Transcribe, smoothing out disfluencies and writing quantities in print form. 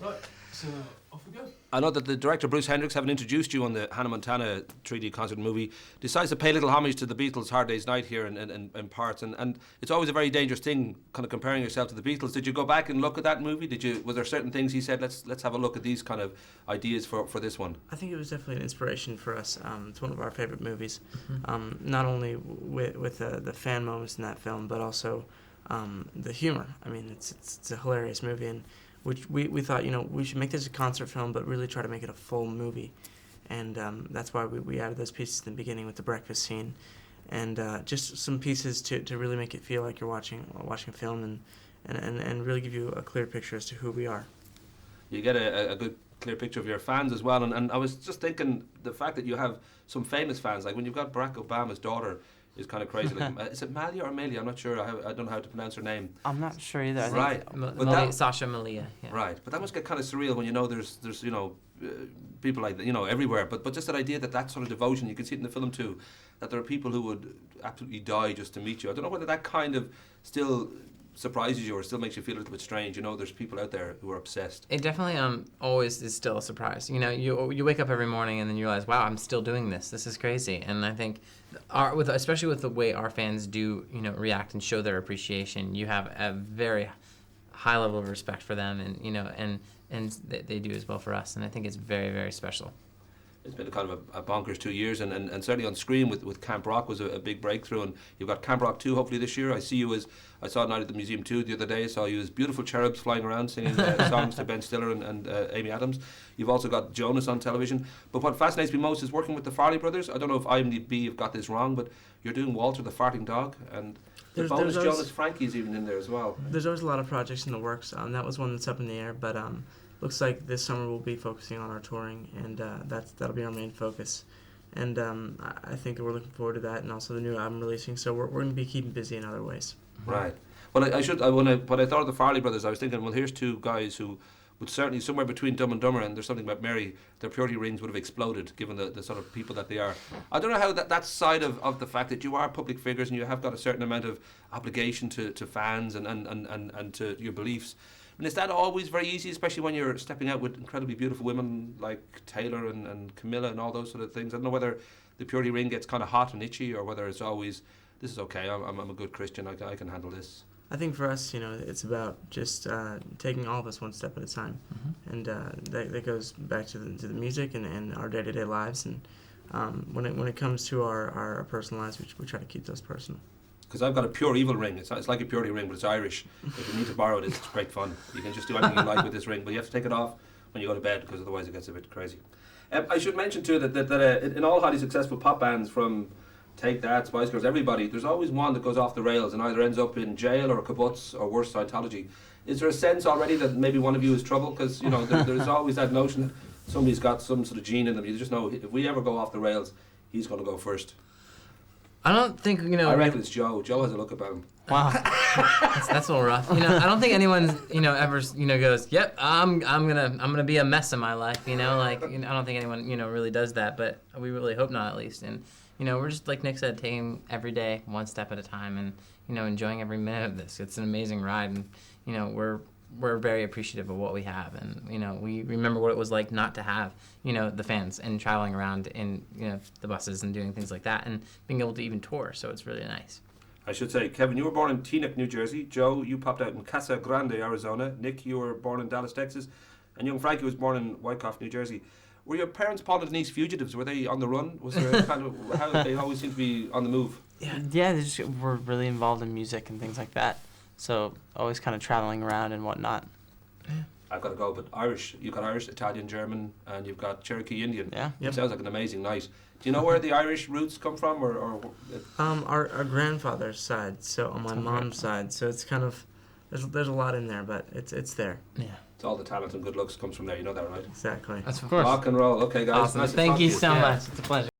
Right, so off we go. I know that the director Bruce Hendricks, having introduced you on the Hannah Montana 3D concert movie, decides to pay a little homage to the Beatles' Hard Day's Night here in parts, and it's always a very dangerous thing, kind of comparing yourself to the Beatles. Did you go back and look at that movie? Was there certain things he said, let's have a look at these kind of ideas for this one? I think it was definitely an inspiration for us. It's one of our favorite movies, not only with the fan moments in that film, but also the humor. I mean, it's a hilarious movie, and which we thought, we should make this a concert film, but really try to make it a full movie. And that's why we added those pieces in the beginning with the breakfast scene, and just some pieces to really make it feel like you're watching a film, and really give you a clear picture as to who we are. You get a good clear picture of your fans as well, and I was just thinking the fact that you have some famous fans, like when you've got Barack Obama's daughter, is kind of crazy. Like, is it Malia or Amelia? I'm not sure. I don't know how to pronounce her name. I'm not sure either. Right. Sasha Malia. Yeah. Right. But that must get kind of surreal when there's people like that, everywhere. But just that idea that sort of devotion, you can see it in the film too, that there are people who would absolutely die just to meet you. I don't know whether that kind of still surprises you or still makes you feel a little bit strange. There's people out there who are obsessed. It definitely always is still a surprise. You wake up every morning and then you realize, wow, I'm still doing this. This is crazy. And I think especially with the way our fans do, react and show their appreciation, you have a very high level of respect for them, and they do as well for us. And I think it's very, very special. It's been a kind of a bonkers 2 years, and certainly on screen with Camp Rock was a big breakthrough, and you've got Camp Rock 2 hopefully this year. I saw Night at the Museum 2 the other day. I saw you as beautiful cherubs flying around singing songs to Ben Stiller and Amy Adams. You've also got Jonas on television. But what fascinates me most is working with the Farley brothers. I don't know if IMDb have got this wrong, but you're doing Walter the Farting Dog, and the bonus Jonas Frankie's even in there as well. There's always a lot of projects in the works. That was one that's up in the air, but looks like this summer we'll be focusing on our touring, and that'll be our main focus. And I think we're looking forward to that, and also the new album releasing. So we're going to be keeping busy in other ways. Right. Well, when I thought of the Farley brothers, I was thinking, well, here's two guys who would certainly, somewhere between Dumb and Dumber and There's Something About Mary, their purity rings would have exploded, given the sort of people that they are. I don't know how that side of the fact that you are public figures and you have got a certain amount of obligation to fans and to your beliefs. I mean, is that always very easy, especially when you're stepping out with incredibly beautiful women like Taylor and Camilla and all those sort of things? I don't know whether the purity ring gets kind of hot and itchy, or whether it's always, this is okay, I'm a good Christian, I can handle this. I think for us, it's about just taking all of us one step at a time. And that goes back to the music and our day-to-day lives. And when it comes to our personal lives, we try to keep those personal. Because I've got a pure evil ring. It's like a purity ring, but it's Irish. If you need to borrow it, it's great fun. You can just do anything you like with this ring, but you have to take it off when you go to bed, because otherwise it gets a bit crazy. I should mention too that in all highly successful pop bands, from Take That, Spice Girls, everybody, there's always one that goes off the rails and either ends up in jail or kibbutz or worse, Scientology. Is there a sense already that maybe one of you is trouble? Because there's always that notion that somebody's got some sort of gene in them. You just know if we ever go off the rails, he's going to go first. I don't think I reckon it's Joe. Joe has a look about him. Wow, that's a little rough. I don't think anyone ever goes, yep, I'm gonna be a mess in my life. I don't think anyone really does that, but we really hope not, at least. And we're just, like Nick said, taking every day one step at a time, and enjoying every minute of this. It's an amazing ride, and we're very appreciative of what we have, and we remember what it was like not to have the fans, and traveling around in the buses and doing things like that, and being able to even tour. So it's really nice. I should say, Kevin, you were born in Teaneck, New Jersey. Joe, you popped out in Casa Grande, Arizona. Nick, you were born in Dallas, Texas, and young Frankie was born in Wyckoff, New Jersey. Were your parents Paul and Denise fugitives? Were they on the run? Was there kind of how they always seem to be on the move? Yeah, they just were really involved in music and things like that. So always kind of traveling around and whatnot. Yeah. I've got to go, but Irish. You've got Irish, Italian, German, and you've got Cherokee Indian. Yeah. Yep. Sounds like an amazing night. Do you know where the Irish roots come from, or? Our grandfather's side, so on my mom's side, so it's kind of there's a lot in there, but it's there. Yeah. It's all the talent and good looks comes from there. You know that, right? Exactly. That's of course. Rock and roll. Okay, guys. Awesome. Nice Thank you to so much. It's a pleasure.